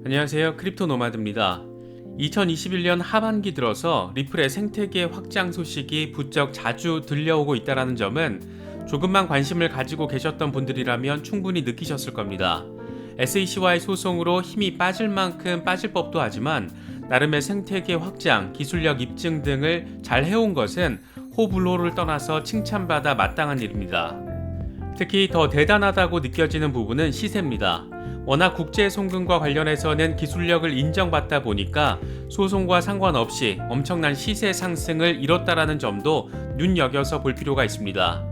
안녕하세요. 크립토 노마드입니다. 2021년 하반기 들어서 리플의 생태계 확장 소식이 부쩍 자주 들려오고 있다는 점은 조금만 관심을 가지고 계셨던 분들이라면 충분히 느끼셨을 겁니다. SEC와의 소송으로 힘이 빠질 만큼 빠질 법도 하지만 나름의 생태계 확장, 기술력 입증 등을 잘 해온 것은 호불호를 떠나서 칭찬받아 마땅한 일입니다. 특히 더 대단하다고 느껴지는 부분은 시세입니다. 워낙 국제 송금과 관련해서는 기술력을 인정받다 보니까 소송과 상관없이 엄청난 시세 상승을 이뤘다라는 점도 눈여겨서 볼 필요가 있습니다.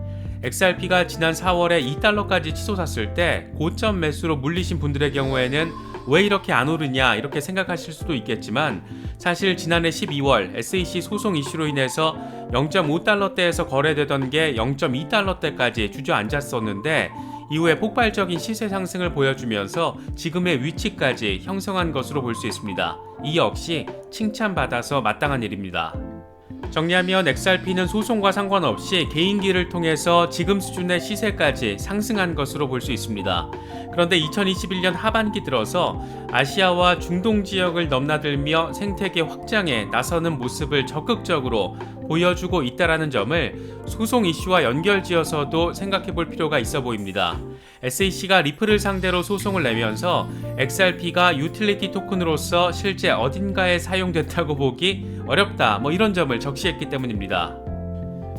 XRP가 지난 4월에 2달러까지 치솟았을 때 고점 매수로 물리신 분들의 경우에는 왜 이렇게 안 오르냐 이렇게 생각하실 수도 있겠지만 사실 지난해 12월 SEC 소송 이슈로 인해서 0.5달러대에서 거래되던 게 0.2달러대까지 주저앉았었는데 이후에 폭발적인 시세 상승을 보여주면서 지금의 위치까지 형성한 것으로 볼 수 있습니다. 이 역시 칭찬받아서 마땅한 일입니다. 정리하면 XRP는 소송과 상관없이 개인기를 통해서 지금 수준의 시세까지 상승한 것으로 볼 수 있습니다. 그런데 2021년 하반기 들어서 아시아와 중동 지역을 넘나들며 생태계 확장에 나서는 모습을 적극적으로 보여주고 있다는 점을 소송 이슈와 연결지어서도 생각해 볼 필요가 있어 보입니다. SEC가 리플을 상대로 소송을 내면서 XRP가 유틸리티 토큰으로서 실제 어딘가에 사용됐다고 보기 어렵다 이런 점을 적시했기 때문입니다.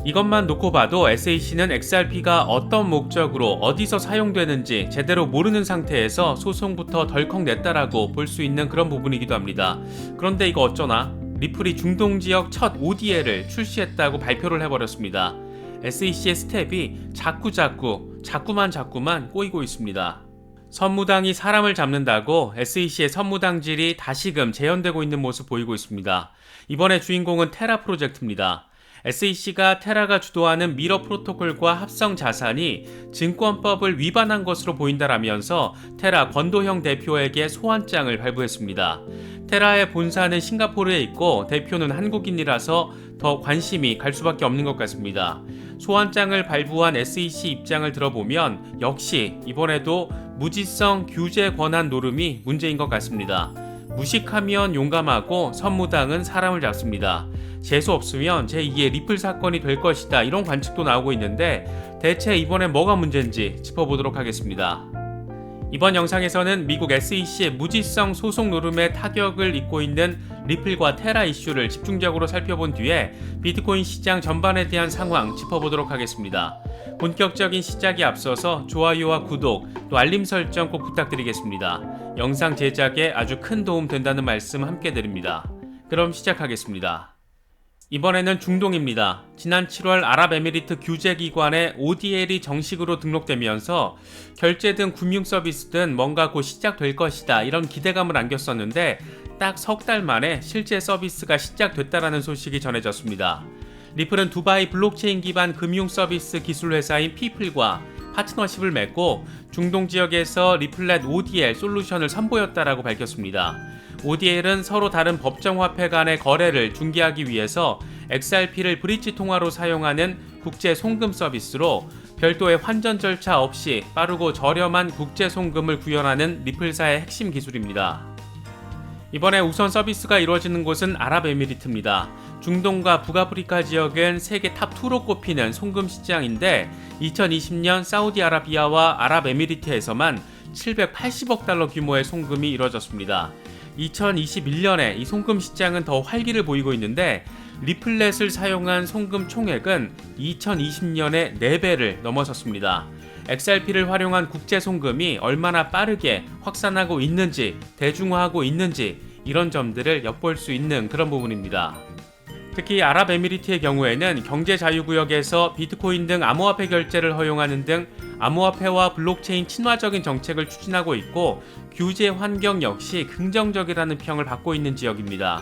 이것만 놓고 봐도 SEC는 XRP가 어떤 목적으로 어디서 사용되는지 제대로 모르는 상태에서 소송부터 덜컥 냈다라고 볼 수 있는 그런 부분이기도 합니다. 그런데 이거 어쩌나 리플이 중동 지역 첫 ODL을 출시했다고 발표를 해버렸습니다. SEC의 스텝이 자꾸만 꼬이고 있습니다. 선무당이 사람을 잡는다고 SEC의 선무당질이 다시금 재현되고 있는 모습 보이고 있습니다. 이번에 주인공은 테라 프로젝트입니다. SEC가 테라가 주도하는 미러 프로토콜과 합성 자산이 증권법을 위반한 것으로 보인다라면서 테라 권도형 대표에게 소환장을 발부했습니다. 테라의 본사는 싱가포르에 있고 대표는 한국인이라서 더 관심이 갈 수밖에 없는 것 같습니다. 소환장을 발부한 SEC 입장을 들어보면 역시 이번에도 무지성 규제 권한 노름이 문제인 것 같습니다. 무식하면 용감하고 선무당은 사람을 잡습니다. 재수 없으면 제2의 리플 사건이 될 것이다 이런 관측도 나오고 있는데 대체 이번엔 뭐가 문제인지 짚어보도록 하겠습니다. 이번 영상에서는 미국 SEC의 무지성 소송 노름에 타격을 입고 있는 리플과 테라 이슈를 집중적으로 살펴본 뒤에 비트코인 시장 전반에 대한 상황 짚어보도록 하겠습니다. 본격적인 시작에 앞서서 좋아요와 구독 또 알림 설정 꼭 부탁드리겠습니다. 영상 제작에 아주 큰 도움 된다는 말씀 함께 드립니다. 그럼 시작하겠습니다. 이번에는 중동입니다. 지난 7월 아랍에미리트 규제기관에 ODL이 정식으로 등록되면서 결제 등 금융 서비스 등 뭔가 곧 시작될 것이다 이런 기대감을 안겼었는데 딱 석 달 만에 실제 서비스가 시작됐다라는 소식이 전해졌습니다. 리플은 두바이 블록체인 기반 금융 서비스 기술 회사인 피플과 파트너십을 맺고 중동 지역에서 리플렛 ODL 솔루션을 선보였다라고 밝혔습니다. ODL은 서로 다른 법정 화폐 간의 거래를 중개하기 위해서 XRP를 브릿지 통화로 사용하는 국제 송금 서비스로 별도의 환전 절차 없이 빠르고 저렴한 국제 송금을 구현하는 리플사의 핵심 기술입니다. 이번에 우선 서비스가 이루어지는 곳은 아랍에미리트입니다. 중동과 북아프리카 지역은 세계 탑2로 꼽히는 송금 시장인데 2020년 사우디아라비아와 아랍에미리트에서만 780억 달러 규모의 송금이 이루어졌습니다. 2021년에 이 송금 시장은 더 활기를 보이고 있는데 리플렛을 사용한 송금 총액은 2020년에 4배를 넘어섰습니다. XRP를 활용한 국제 송금이 얼마나 빠르게 확산하고 있는지, 대중화하고 있는지 이런 점들을 엿볼 수 있는 그런 부분입니다. 특히 아랍에미리트의 경우에는 경제자유구역에서 비트코인 등 암호화폐 결제를 허용하는 등 암호화폐와 블록체인 친화적인 정책을 추진하고 있고 규제 환경 역시 긍정적이라는 평을 받고 있는 지역입니다.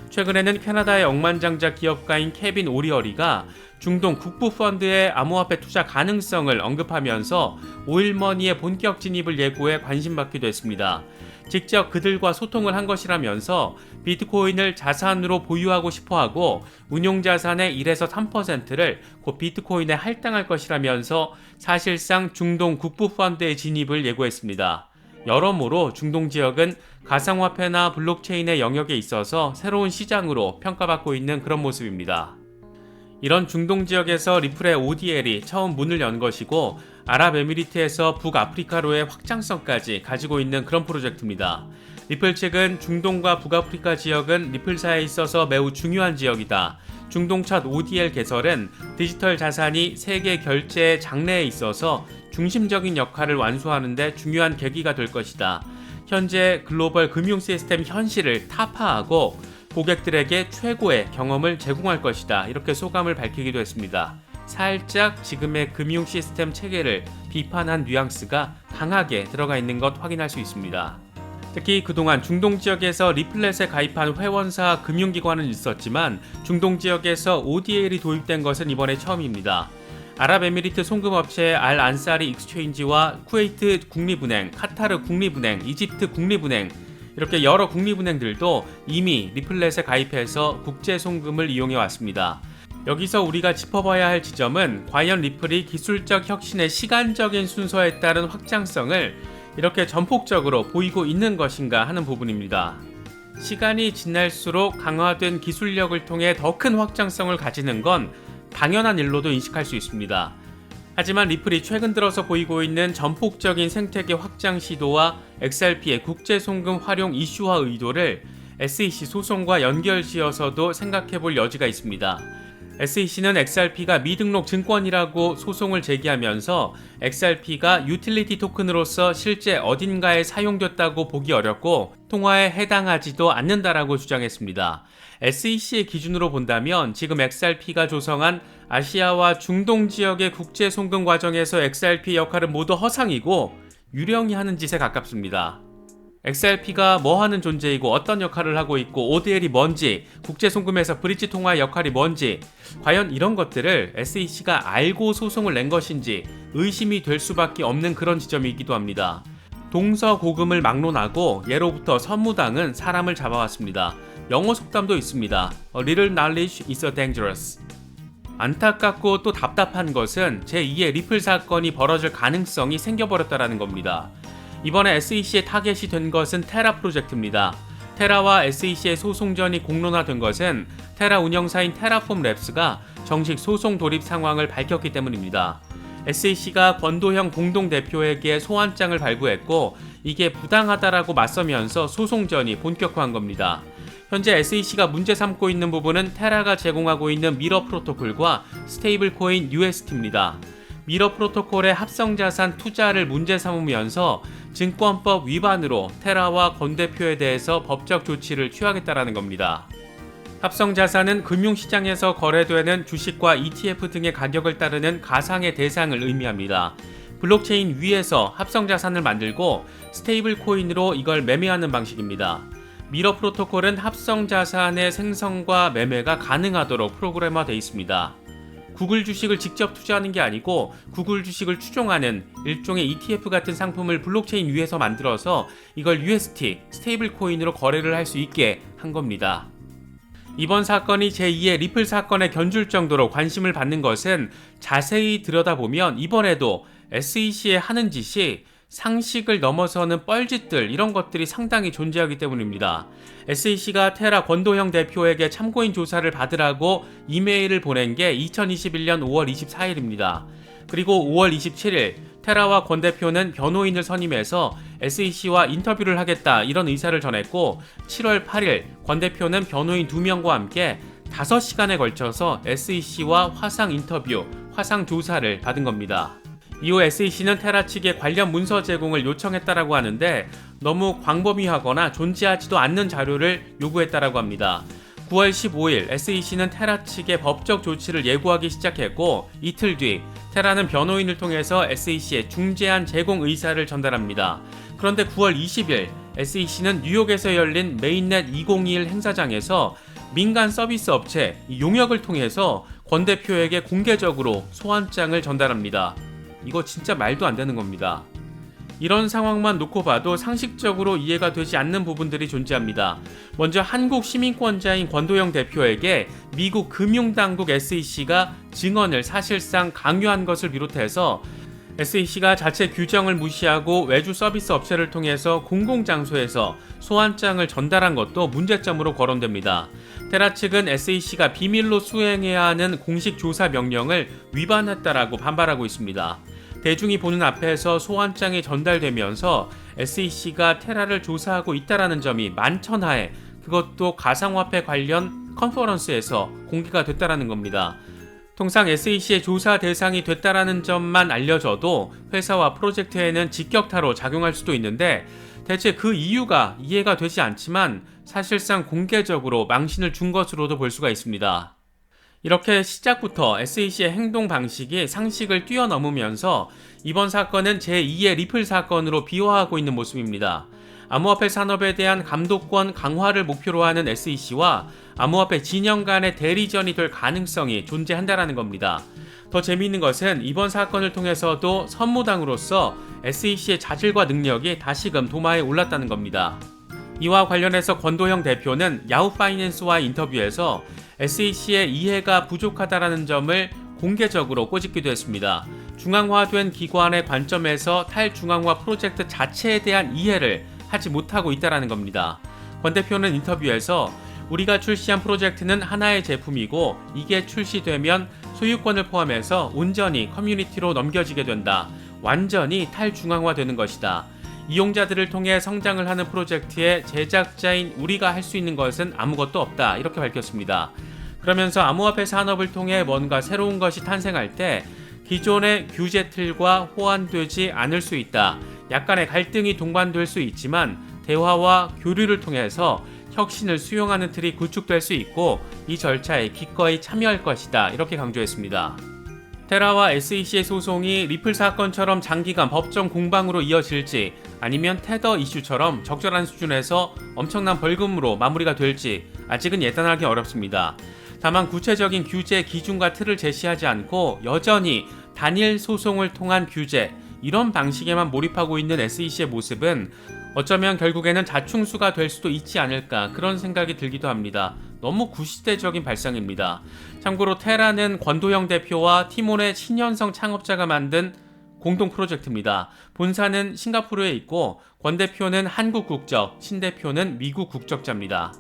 최근에는 캐나다의 억만장자 기업가인 케빈 오리어리가 중동 국부펀드의 암호화폐 투자 가능성을 언급하면서 오일머니의 본격 진입을 예고해 관심받기도 했습니다. 직접 그들과 소통을 한 것이라면서 비트코인을 자산으로 보유하고 싶어하고 운용자산의 1에서 3%를 곧 비트코인에 할당할 것이라면서 사실상 중동 국부펀드의 진입을 예고했습니다. 여러모로 중동 지역은 가상화폐나 블록체인의 영역에 있어서 새로운 시장으로 평가받고 있는 그런 모습입니다. 이런 중동 지역에서 리플의 ODL이 처음 문을 연 것이고 아랍에미리트에서 북아프리카로의 확장성까지 가지고 있는 그런 프로젝트입니다. 리플 측은 중동과 북아프리카 지역은 리플사에 있어서 매우 중요한 지역이다. 중동 첫 ODL 개설은 디지털 자산이 세계 결제의 장래에 있어서 중심적인 역할을 완수하는 데 중요한 계기가 될 것이다. 현재 글로벌 금융 시스템 현실을 타파하고 고객들에게 최고의 경험을 제공할 것이다. 이렇게 소감을 밝히기도 했습니다. 살짝 지금의 금융 시스템 체계를 비판한 뉘앙스가 강하게 들어가 있는 것 확인할 수 있습니다. 특히 그동안 중동 지역에서 리플렛에 가입한 회원사 금융기관은 있었지만 중동 지역에서 ODL이 도입된 것은 이번에 처음입니다. 아랍에미리트 송금업체 알 안사리 익스체인지와 쿠웨이트 국립은행, 카타르 국립은행, 이집트 국립은행 이렇게 여러 국립은행들도 이미 리플렛에 가입해서 국제 송금을 이용해 왔습니다. 여기서 우리가 짚어봐야 할 지점은 과연 리플이 기술적 혁신의 시간적인 순서에 따른 확장성을 이렇게 전폭적으로 보이고 있는 것인가 하는 부분입니다. 시간이 지날수록 강화된 기술력을 통해 더 큰 확장성을 가지는 건 당연한 일로도 인식할 수 있습니다. 하지만 리플이 최근 들어서 보이고 있는 전폭적인 생태계 확장 시도와 XRP의 국제 송금 활용 이슈화 의도를 SEC 소송과 연결지어서도 생각해볼 여지가 있습니다. SEC는 XRP가 미등록 증권이라고 소송을 제기하면서 XRP가 유틸리티 토큰으로서 실제 어딘가에 사용됐다고 보기 어렵고 통화에 해당하지도 않는다라고 주장했습니다. SEC의 기준으로 본다면 지금 XRP가 조성한 아시아와 중동 지역의 국제 송금 과정에서 XRP의 역할은 모두 허상이고 유령이 하는 짓에 가깝습니다. XRP가 뭐 하는 존재이고 어떤 역할을 하고 있고 ODL이 뭔지, 국제 송금에서 브릿지 통화의 역할이 뭔지 과연 이런 것들을 SEC가 알고 소송을 낸 것인지 의심이 될 수밖에 없는 그런 지점이기도 합니다. 동서고금을 막론하고 예로부터 선무당은 사람을 잡아왔습니다. 영어 속담도 있습니다. A little knowledge is dangerous. 안타깝고 또 답답한 것은 제2의 리플 사건이 벌어질 가능성이 생겨버렸다는 겁니다. 이번에 SEC의 타겟이 된 것은 테라 프로젝트입니다. 테라와 SEC의 소송전이 공론화된 것은 테라 운영사인 테라폼 랩스가 정식 소송 돌입 상황을 밝혔기 때문입니다. SEC가 권도형 공동대표에게 소환장을 발부했고 이게 부당하다라고 맞서면서 소송전이 본격화한 겁니다. 현재 SEC가 문제 삼고 있는 부분은 테라가 제공하고 있는 미러 프로토콜과 스테이블 코인 UST입니다. 미러 프로토콜의 합성자산 투자를 문제 삼으면서 증권법 위반으로 테라와 권 대표에 대해서 법적 조치를 취하겠다라는 겁니다. 합성자산은 금융시장에서 거래되는 주식과 ETF 등의 가격을 따르는 가상의 대상을 의미합니다. 블록체인 위에서 합성자산을 만들고 스테이블 코인으로 이걸 매매하는 방식입니다. 미러 프로토콜은 합성자산의 생성과 매매가 가능하도록 프로그래머되어 있습니다. 구글 주식을 직접 투자하는 게 아니고 구글 주식을 추종하는 일종의 ETF 같은 상품을 블록체인 위에서 만들어서 이걸 UST, 스테이블 코인으로 거래를 할 수 있게 한 겁니다. 이번 사건이 제2의 리플 사건에 견줄 정도로 관심을 받는 것은 자세히 들여다보면 이번에도 SEC의 하는 짓이 상식을 넘어서는 뻘짓들 이런 것들이 상당히 존재하기 때문입니다. SEC가 테라 권도형 대표에게 참고인 조사를 받으라고 이메일을 보낸 게 2021년 5월 24일입니다. 그리고 5월 27일 테라와 권 대표는 변호인을 선임해서 SEC와 인터뷰를 하겠다 이런 의사를 전했고 7월 8일 권 대표는 변호인 2명과 함께 5시간에 걸쳐서 SEC와 화상 인터뷰, 화상 조사를 받은 겁니다. 이후 SEC는 테라 측에 관련 문서 제공을 요청했다라고 하는데 너무 광범위하거나 존재하지도 않는 자료를 요구했다라고 합니다. 9월 15일 SEC는 테라 측에 법적 조치를 예고하기 시작했고 이틀 뒤 테라는 변호인을 통해서 SEC에 중재안 제공 의사를 전달합니다. 그런데 9월 20일 SEC는 뉴욕에서 열린 메인넷 2021 행사장에서 민간 서비스 업체 용역을 통해서 권 대표에게 공개적으로 소환장을 전달합니다. 이거 진짜 말도 안 되는 겁니다. 이런 상황만 놓고 봐도 상식적으로 이해가 되지 않는 부분들이 존재합니다. 먼저 한국 시민권자인 권도영 대표에게 미국 금융당국 SEC가 증언을 사실상 강요한 것을 비롯해서 SEC가 자체 규정을 무시하고 외주 서비스 업체를 통해서 공공장소에서 소환장을 전달한 것도 문제점으로 거론됩니다. 테라 측은 SEC가 비밀로 수행해야 하는 공식 조사 명령을 위반했다라고 반발하고 있습니다. 대중이 보는 앞에서 소환장이 전달되면서 SEC가 테라를 조사하고 있다는 점이 만천하에, 그것도 가상화폐 관련 컨퍼런스에서 공개가 됐다는 겁니다. 통상 SEC의 조사 대상이 됐다라는 점만 알려져도 회사와 프로젝트에는 직격타로 작용할 수도 있는데, 대체 그 이유가 이해가 되지 않지만 사실상 공개적으로 망신을 준 것으로도 볼 수가 있습니다. 이렇게 시작부터 SEC의 행동 방식이 상식을 뛰어넘으면서 이번 사건은 제2의 리플 사건으로 비화하고 있는 모습입니다. 암호화폐 산업에 대한 감독권 강화를 목표로 하는 SEC와 암호화폐 진영 간의 대리전이 될 가능성이 존재한다는 겁니다. 더 재미있는 것은 이번 사건을 통해서도 선무당으로서 SEC의 자질과 능력이 다시금 도마에 올랐다는 겁니다. 이와 관련해서 권도형 대표는 야후파이낸스와의 인터뷰에서 SEC의 이해가 부족하다는 점을 공개적으로 꼬집기도 했습니다. 중앙화된 기관의 관점에서 탈중앙화 프로젝트 자체에 대한 이해를 하지 못하고 있다는 겁니다. 권 대표는 인터뷰에서 우리가 출시한 프로젝트는 하나의 제품이고 이게 출시되면 소유권을 포함해서 온전히 커뮤니티로 넘겨지게 된다. 완전히 탈중앙화되는 것이다. 이용자들을 통해 성장을 하는 프로젝트의 제작자인 우리가 할 수 있는 것은 아무것도 없다. 이렇게 밝혔습니다. 그러면서 암호화폐 산업을 통해 뭔가 새로운 것이 탄생할 때 기존의 규제 틀과 호환되지 않을 수 있다. 약간의 갈등이 동반될 수 있지만 대화와 교류를 통해서 혁신을 수용하는 틀이 구축될 수 있고 이 절차에 기꺼이 참여할 것이다. 이렇게 강조했습니다. 테라와 SEC의 소송이 리플 사건처럼 장기간 법정 공방으로 이어질지 아니면 테더 이슈처럼 적절한 수준에서 엄청난 벌금으로 마무리가 될지 아직은 예단하기 어렵습니다. 다만 구체적인 규제 기준과 틀을 제시하지 않고 여전히 단일 소송을 통한 규제, 이런 방식에만 몰입하고 있는 SEC의 모습은 어쩌면 결국에는 자충수가 될 수도 있지 않을까, 그런 생각이 들기도 합니다. 너무 구시대적인 발상입니다. 참고로 테라는 권도형 대표와 티몬의 신현성 창업자가 만든 공동 프로젝트입니다. 본사는 싱가포르에 있고 권 대표는 한국 국적, 신 대표는 미국 국적자입니다.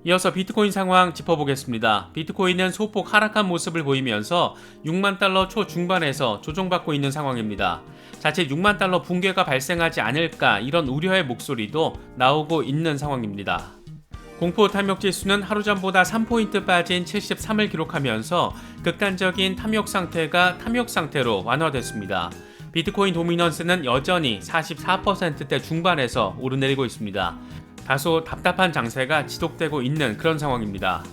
이어서 비트코인 상황 짚어보겠습니다. 비트코인은 소폭 하락한 모습을 보이면서 6만 달러 초중반에서 조정받고 있는 상황입니다. 자칫 6만 달러 붕괴가 발생하지 않을까, 이런 우려의 목소리도 나오고 있는 상황입니다. 공포 탐욕 지수는 하루 전보다 3포인트 빠진 73을 기록하면서 극단적인 탐욕 상태가 탐욕 상태로 완화됐습니다. 비트코인 도미넌스는 여전히 44%대 중반에서 오르내리고 있습니다. 다소 답답한 장세가 지속되고 있는 그런 상황입니다.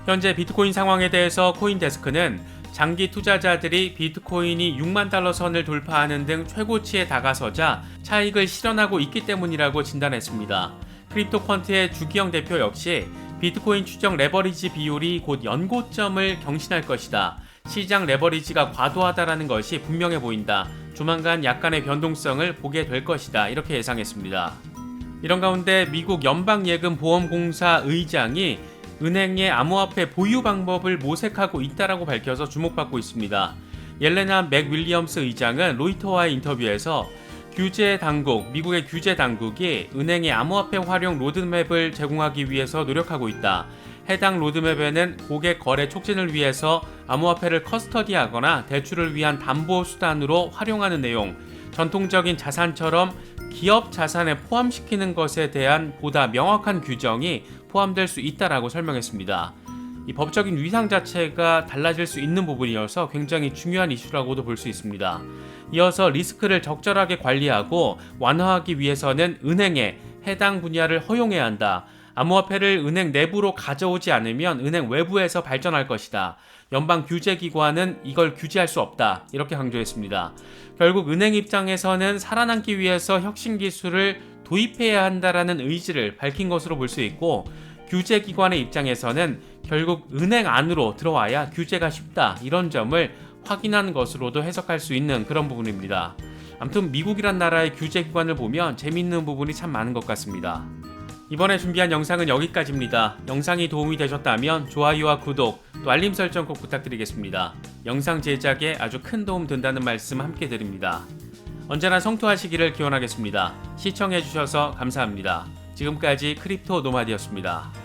현재 비트코인 상황에 대해서 코인데스크는 장기 투자자들이 비트코인이 6만 달러 선을 돌파하는 등 최고치에 다가서자 차익을 실현하고 있기 때문이라고 진단했습니다. 크립토펀트의 주기영 대표 역시 비트코인 추정 레버리지 비율이 곧 연고점을 경신할 것이다. 시장 레버리지가 과도하다라는 것이 분명해 보인다. 조만간 약간의 변동성을 보게 될 것이다. 이렇게 예상했습니다. 이런 가운데 미국 연방예금보험공사 의장이 은행의 암호화폐 보유 방법을 모색하고 있다라고 밝혀서 주목받고 있습니다. 옐레나 맥윌리엄스 의장은 로이터와의 인터뷰에서 미국의 규제 당국이 은행의 암호화폐 활용 로드맵을 제공하기 위해서 노력하고 있다. 해당 로드맵에는 고객 거래 촉진을 위해서 암호화폐를 커스터디하거나 대출을 위한 담보 수단으로 활용하는 내용, 전통적인 자산처럼 기업 자산에 포함시키는 것에 대한 보다 명확한 규정이 포함될 수 있다라고 설명했습니다. 이 법적인 위상 자체가 달라질 수 있는 부분이어서 굉장히 중요한 이슈라고도 볼 수 있습니다. 이어서 리스크를 적절하게 관리하고 완화하기 위해서는 은행에 해당 분야를 허용해야 한다. 암호화폐를 은행 내부로 가져오지 않으면 은행 외부에서 발전할 것이다. 연방 규제기관은 이걸 규제할 수 없다. 이렇게 강조했습니다. 결국 은행 입장에서는 살아남기 위해서 혁신 기술을 도입해야 한다라는 의지를 밝힌 것으로 볼 수 있고, 규제기관의 입장에서는 결국 은행 안으로 들어와야 규제가 쉽다, 이런 점을 확인한 것으로도 해석할 수 있는 그런 부분입니다. 아무튼 미국이란 나라의 규제기관을 보면 재밌는 부분이 참 많은 것 같습니다. 이번에 준비한 영상은 여기까지입니다. 영상이 도움이 되셨다면 좋아요와 구독, 또 알림 설정 꼭 부탁드리겠습니다. 영상 제작에 아주 큰 도움 된다는 말씀 함께 드립니다. 언제나 성투하시기를 기원하겠습니다. 시청해주셔서 감사합니다. 지금까지 크립토 노마드였습니다.